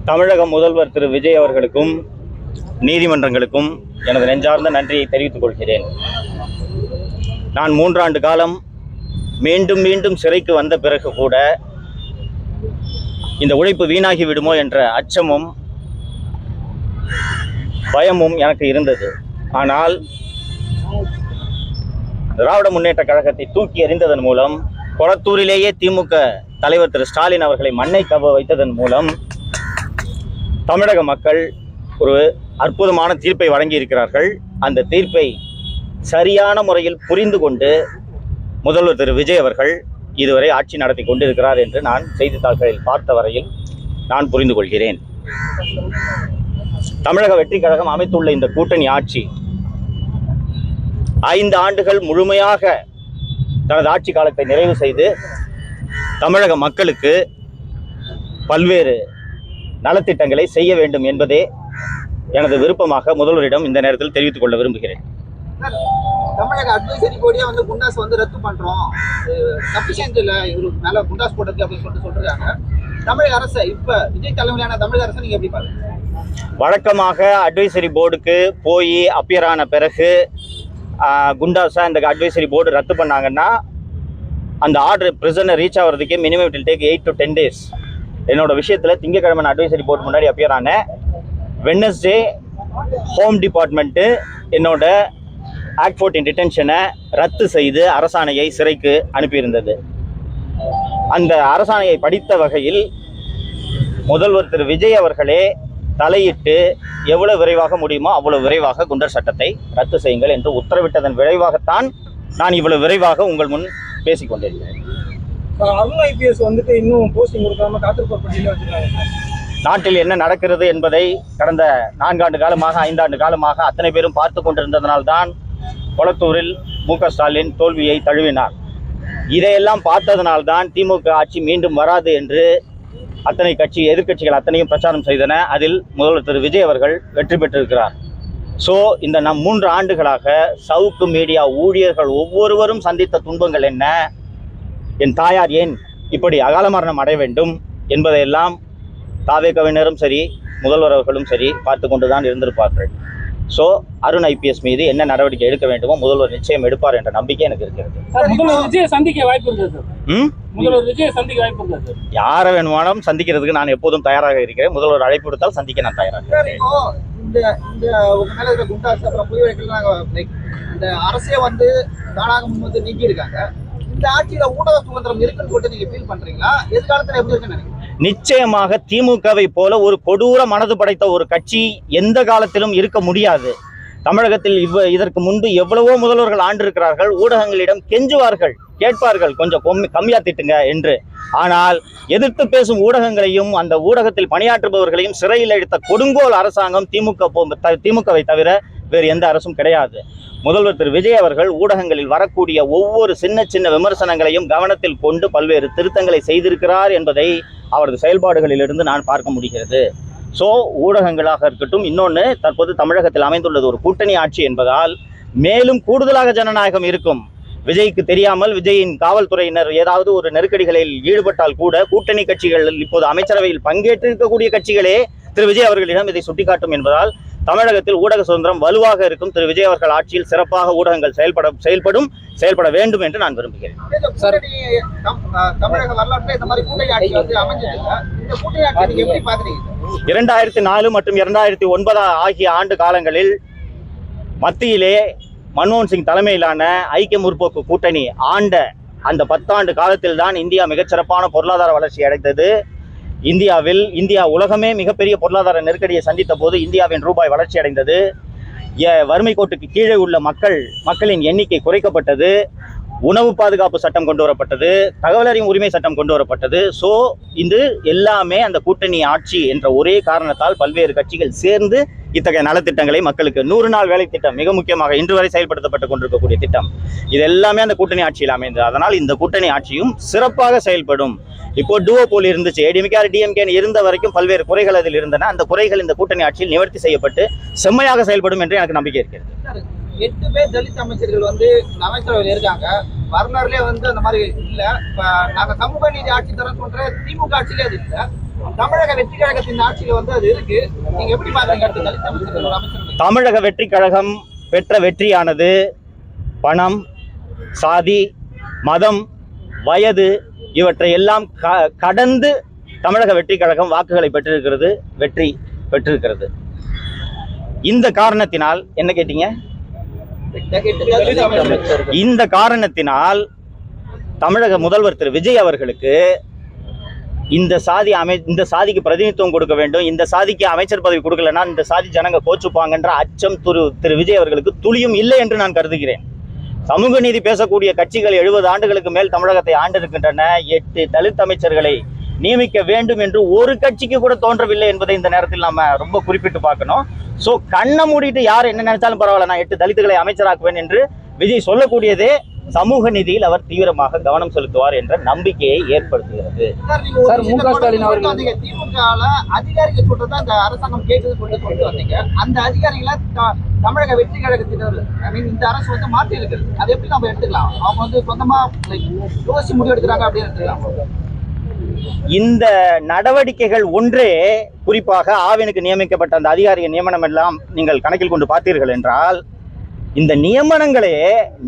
தமிழக முதல்வர் திரு விஜய் அவர்களுக்கும் நீதிமன்றங்களுக்கும் எனது நெஞ்சார்ந்த நன்றியை தெரிவித்துக் கொள்கிறேன். நான் 3 ஆண்டு காலம் மீண்டும் மீண்டும் சிறைக்கு வந்த பிறகு கூட இந்த உழைப்பு வீணாகி விடுமோ என்ற அச்சமும் பயமும் எனக்கு இருந்தது. ஆனால் திராவிட முன்னேற்ற கழகத்தை தூக்கி எறிந்ததன் மூலம், கொளத்தூரிலேயே திமுக தலைவர் திரு ஸ்டாலின் அவர்களை மண்ணை கவ வைத்ததன் மூலம் தமிழக மக்கள் ஒரு அற்புதமான தீர்ப்பை வழங்கி இருக்கிறார்கள். அந்த தீர்ப்பை சரியான முறையில் புரிந்து கொண்டு முதல்வர் திரு விஜய் அவர்கள் இதுவரை ஆட்சி நடத்தி கொண்டிருக்கிறார் என்று நான் செய்தித்தாள்களில் பார்த்த வரையில் நான் புரிந்து கொள்கிறேன். தமிழக வெற்றி கழகம் அமைத்துள்ள இந்த கூட்டணி ஆட்சி 5 ஆண்டுகள் முழுமையாக தனது ஆட்சி காலத்தை நிறைவு செய்து தமிழக மக்களுக்கு பல்வேறு நலத்திட்டங்களை செய்ய வேண்டும் என்பதே எனது விருப்பமாக முதல்வரிடம் இந்த நேரத்தில் தெரிவித்துக் கொள்ள விரும்புகிறேன். தமிழக அட்வைசரி போர்டே குண்டாஸ் ரத்து பண்றோம், சஃபிஷியன்ட் இல்ல இவருக்கு மேல குண்டாஸ் போடுறது அப்படின்னு சொல்றாங்க. தமிழக அரசு இப்ப விஜய் தலைமையிலான தமிழக அரசு நீங்க எப்படி பாருங்க? வழக்கமாக அட்வைசரி போர்டுக்கு போய் அப்பியர் ஆன பிறகு குண்டாஸா இந்த அட்வைசரி போர்டு ரத்து பண்ணாங்கன்னா அந்த ஆர்டர் பிரிசனை ரீச் ஆகிறதுக்கே minimum it will take 8 to 10 days. என்னோட விஷயத்தில் திங்கக்கிழமை அட்வைசரி போர்டு முன்னாடி அப்பியர் ஆன வெட்னஸ்டே ஹோம் டிபார்ட்மெண்ட்டு என்னோட ஆக்ட் 14 டிடென்ஷனை ரத்து செய்து அரசாணையை சிறைக்கு அனுப்பியிருந்தது. அந்த அரசாணையை படித்த வகையில் முதல்வர் திரு விஜய் அவர்களே தலையிட்டு எவ்வளவு விரைவாக முடியுமோ அவ்வளவு விரைவாக குண்டர் சட்டத்தை ரத்து செய்யுங்கள் என்று உத்தரவிட்டதன் விரைவாகத்தான் நான் இவ்வளவு விரைவாக உங்கள் முன் பேசிக் கொண்டிருக்கிறேன். அருண் IPS இன்னும் போஸ்டிங் கொடுக்காம காத்திருப்பட்டியில் வச்சிருக்காங்க. நாட்டில் என்ன நடக்கிறது என்பதை கடந்த 4 ஆண்டு காலமாக 5 ஆண்டு காலமாக அத்தனை பேரும் பார்த்து கொண்டிருந்ததனால்தான் கொளத்தூரில் MK ஸ்டாலின் தோல்வியை தழுவினார். இதையெல்லாம் பார்த்ததனால்தான் திமுக ஆட்சி மீண்டும் வராது என்று அத்தனை எதிர்க்கட்சிகள் அத்தனையும் பிரச்சாரம் செய்தன. அதில் முதல்வர் திரு விஜய் அவர்கள் வெற்றி பெற்றிருக்கிறார். ஸோ இந்த 3 ஆண்டுகளாக சவுக்கு மீடியா ஊழியர்கள் ஒவ்வொருவரும் சந்தித்த துன்பங்கள் என்ன, என் தாயார் ஏன் இப்படி அகால மரணம் அடைய வேண்டும் என்பதையெல்லாம் தாவேகவினரும் சரி முதல்வர் அவர்களும் சரி பார்த்து கொண்டுதான் இருந்திருப்பார்கள். ஸோ அருண் IPS மீது என்ன நடவடிக்கை எடுக்க வேண்டுமோ முதல்வர் நிச்சயம் எடுப்பார் என்ற நம்பிக்கை எனக்கு இருக்கிறது. முதல்வர் விஜய் சந்திக்க வாய்ப்பு இருக்கிறது. முதல்வர் விஜய் சந்திக்க வாய்ப்பு இருக்கிறது. யாரை வேணுமானாலும் சந்திக்கிறதுக்கு நான் எப்போதும் தயாராக இருக்கிறேன். முதல்வர் அழைப்பு கொடுத்தால் சந்திக்க நான் தயாராக இருக்கிறேன். இந்த அரசே தானாக முன் நீக்கி இருக்காங்க. இந்த ஆட்சியில ஊடக சுதந்திரம் இருக்குன்னு சொல்லிட்டு நீங்க ஃபீல் பண்றீங்களா? எதிர்காலத்துல எப்படி இருக்குன்னு நினைக்கிறீங்க? நிச்சயமாக திமுகவை போல ஒரு கொடூர மனது படைத்த ஒரு கட்சி எந்த காலத்திலும் இருக்க முடியாது. தமிழகத்தில் இதற்கு முன்பு எவ்வளவோ முதல்வர்கள் ஆண்டிருக்கிறார்கள். ஊடகங்களிடம் கெஞ்சுவார்கள், கேட்பார்கள் கொஞ்சம் கம்மியா திட்டுங்க என்று. ஆனால் எதிர்த்து பேசும் ஊடகங்களையும் அந்த ஊடகத்தில் பணியாற்றுபவர்களையும் சிறையில் அடைத்த கொடுங்கோல் அரசாங்கம் திமுகவை தவிர வேறு எந்த அரசும் கிடையாது. முதல்வர் திரு விஜய் அவர்கள் ஊடகங்களில் வரக்கூடிய ஒவ்வொரு சின்ன சின்ன விமர்சனங்களையும் கவனத்தில் கொண்டு பல்வேறு திருத்தங்களை செய்திருக்கிறார் என்பதை அவரது செயல்பாடுகளிலிருந்து நான் பார்க்க முடிகிறது. ஸோ ஊடகங்களாக இருக்கட்டும், இன்னொன்று தற்போது தமிழகத்தில் அமைந்துள்ளது ஒரு கூட்டணி ஆட்சி என்பதால் மேலும் கூடுதலாக ஜனநாயகம் இருக்கும். விஜய்க்கு தெரியாமல் விஜயின் காவல்துறையினர் ஏதாவது ஒரு நெருக்கடிகளில் ஈடுபட்டால் கூட கூட்டணி கட்சிகள் இப்போது அமைச்சரவையில் பங்கேற்றிருக்கக்கூடிய கட்சிகளே திரு விஜய் அவர்களிடம் இதை சுட்டிக்காட்டும் என்பதால் தமிழகத்தில் ஊடக சுதந்திரம் வலுவாக இருக்கும். திரு விஜய் அவர்கள் ஆட்சியில் சிறப்பாக ஊடகங்கள் செயல்பட வேண்டும் என்று நான் விரும்புகிறேன். தமிழக வரலாற்றில் இந்த மாதிரி கூட்டணி ஆட்சி அமைஞ்சிருக்கு. இந்த கூட்டணி ஆட்சி நீங்க எப்படி பாக்குறீங்க? 2004 மற்றும் 2009 ஆகிய ஆண்டு காலங்களில் மத்தியிலே மன்மோகன் சிங் தலைமையிலான ஐக்கிய முற்போக்கு கூட்டணி ஆண்ட அந்த 10 ஆண்டு காலத்தில் தான் இந்தியா மிகச்சிறப்பான பொருளாதார வளர்ச்சி அடைந்தது. இந்தியா உலகமே மிகப்பெரிய பொருளாதார நெருக்கடியை சந்தித்த போது இந்தியாவின் ரூபாய் வளர்ச்சி அடைந்தது. வறுமை கோட்டுக்கு கீழே உள்ள மக்களின் எண்ணிக்கை குறைக்கப்பட்டது. உணவு பாதுகாப்பு சட்டம் கொண்டு வரப்பட்டது. தகவல் அறியும் உரிமை சட்டம் கொண்டு வரப்பட்டது. ஸோ இது எல்லாமே அந்த கூட்டணி ஆட்சி என்ற ஒரே காரணத்தால் பல்வேறு கட்சிகள் சேர்ந்து இத்தகைய நலத்திட்டங்களை மக்களுக்கு 100 நாள் வேலை திட்டம் மிக முக்கியமாக இன்று வரை செயல்படுத்தப்பட்டு கொண்டிருக்கக்கூடிய திட்டம், இது எல்லாமே அந்த கூட்டணி ஆட்சியில் அமைந்தது. அதனால் இந்த கூட்டணி ஆட்சியும் சிறப்பாக செயல்படும். இப்போ டூவோபோல் இருந்துச்சு, ஏடிஎம்கே டிஎம்கே இருந்த வரைக்கும் பல்வேறு குறைகள் அதில் இருந்தன. அந்த குறைகள் இந்த கூட்டணி ஆட்சியில் நிவர்த்தி செய்யப்பட்டு செம்மையாக செயல்படும் என்று எனக்கு நம்பிக்கை இருக்கிறது. 8 பேர் தலித் அமைச்சர்கள் அமைச்சரவையில் இருக்காங்க. வரலாறுலேயே அந்த மாதிரி இல்லை. இப்போ நாங்கள் சமூக நீதி ஆட்சி தரம் சொல்ற திமுக ஆட்சியிலே அது இல்லை. தமிழக வெற்றி கழகத்தின் ஆட்சியில வந்து அது இருக்கு. நீங்க எப்படி பாக்குறீங்க? அடுத்த தலித் அமைச்சர்கள் ஒரு அமைச்சர் தமிழக வெற்றி கழகம் பெற்ற வெற்றியானது பணம், சாதி, மதம், வயது இவற்றை எல்லாம் கடந்து தமிழக வெற்றி கழகம் வாக்குகளை பெற்றிருக்கிறது, வெற்றி பெற்றிருக்கிறது. இந்த காரணத்தினால் என்ன கேட்டீங்க? இந்த காரணத்தினால் தமிழக முதல்வர் திரு விஜய் அவர்களுக்கு இந்த சாதிக்கு பிரதிநிதித்துவம் கொடுக்க வேண்டும், இந்த சாதிக்கு அமைச்சர் பதவி கொடுக்கலன்னா இந்த சாதி ஜனங்க கோச்சுப்பாங்கன்ற அச்சம் திரு விஜய் அவர்களுக்கு துளியும் இல்லை என்று நான் கருதுகிறேன். சமூக நீதி பேசக்கூடிய கட்சிகள் 70 ஆண்டுகளுக்கு மேல் தமிழகத்தை ஆண்டிருக்கின்றன. 8 தலித் அமைச்சர்களை நியமிக்க வேண்டும் என்று ஒரு கட்சிக்கு கூட தோன்றவில்லை என்பதை இந்த நேரத்தில் நாம ரொம்ப குறிப்பிட்டு பார்க்கணும். சோ கண்ணை மூடிட்டு யார் என்ன நினைச்சாலும் பரவாயில்ல, நான் 8 தலித்துகளை அமைச்சராக்குவேன் என்று விஜய் சொல்லக்கூடியதே சமூக நீதியில் அவர் தீவிரமாக கவனம் செலுத்துவார் என்ற நம்பிக்கையை ஏற்படுத்துகிறது. திமுக அதிகாரிகள் சொல்றதா இந்த அரசாங்கம் கேட்குது கொண்டு வந்தீங்க. அந்த அதிகாரிகளை தமிழக வெற்றி கழகத்தினர் இந்த அரசு வந்து மாற்றி இருக்கிறது. அதை எப்படி நம்ம எடுத்துக்கலாம்? அவங்க வந்து சொந்தமா யோசிச்சு முடிவு எடுக்கிறாங்க அப்படின்னு எடுத்துக்கலாம். இந்த நடவடிக்கைகள் ஒன்றே, குறிப்பாக ஆவினுக்கு நியமிக்கப்பட்ட அந்த அதிகாரிய நியமனம் எல்லாம் நீங்கள் கணக்கில் கொண்டு பார்த்தீர்கள் என்றால், இந்த நியமனங்களே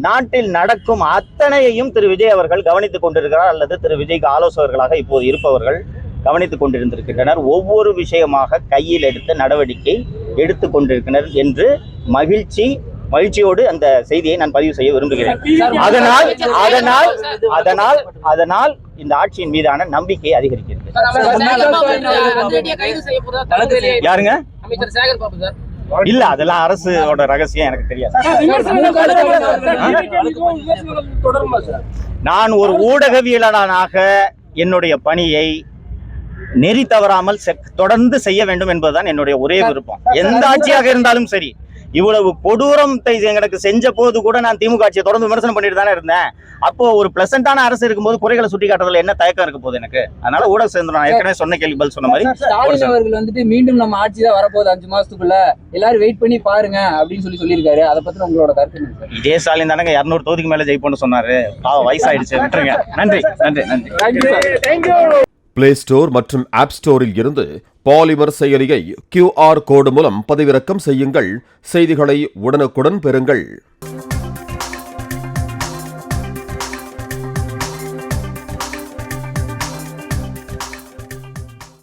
நாட்டில் நடக்கும் அத்தனையையும் திரு விஜய் அவர்கள் கவனித்துக் கொண்டிருக்கிறார், அல்லது திரு விஜய்க்கு ஆலோசகர்களாக இப்போது இருப்பவர்கள் கவனித்துக் கொண்டிருந்திருக்கின்றனர். ஒவ்வொரு விஷயமாக கையில் எடுத்த நடவடிக்கை எடுத்துக் கொண்டிருக்கின்றனர் என்று மகிழ்ச்சியோடு அந்த செய்தியை நான் பதிவு செய்ய விரும்புகிறேன். அதனால் இந்த ஆட்சியின் மீதான நம்பிக்கை அதிகரிக்கிறது. யாருங்க? இல்ல, அதெல்லாம் அரசோட ரகசியம், எனக்கு தெரியாது. நான் ஒரு ஊடகவியலாளனாக என்னுடைய பணியை நெறி தவறாமல் தொடர்ந்து செய்ய வேண்டும் என்பதுதான் என்னுடைய ஒரே விருப்பம். எந்த ஆட்சியாக இருந்தாலும் சரி. இவ்வளவு கொடூரத்தை எனக்கு செஞ்ச போது கூட நான் திமுக ஆட்சியை தொடர்ந்து விமர்சனம் பண்ணிட்டு தானே இருந்தேன். அப்போ ஒரு பிளசண்டான அரசு இருக்கும்போது குறைகளை சுட்டி காட்டுறதுல என்ன தயக்கம் இருக்க போகுது எனக்கு? அதனால ஊடக சேர்ந்து நான் ஏற்கனவே சொன்ன கேள்வி பதில் சொன்ன மாதிரி ஸ்டாலின் அவர்கள் வந்துட்டு மீண்டும் நம்ம ஆட்சி தான் வரப்போகுது 5 மாசத்துக்குள்ள, எல்லாரும் வெயிட் பண்ணி பாருங்க அப்படின்னு சொல்லியிருக்காரு. அதை பத்தி உங்களோட கருத்து? இதே ஸ்டாலின் தானங்க 200 தொகுதிக்கு மேல ஜெயிப்போம்னு சொன்னாரு. வயசாயிடுச்சு, விட்டுருங்க. நன்றி. பிளே ஸ்டோர் மற்றும் ஆப் ஸ்டோரில் இருந்து பாலிமர் செயலியை QR கோடு மூலம் பதிவிறக்கம் செய்யுங்கள். செய்திகளை உடனுக்குடன் பெறுங்கள்.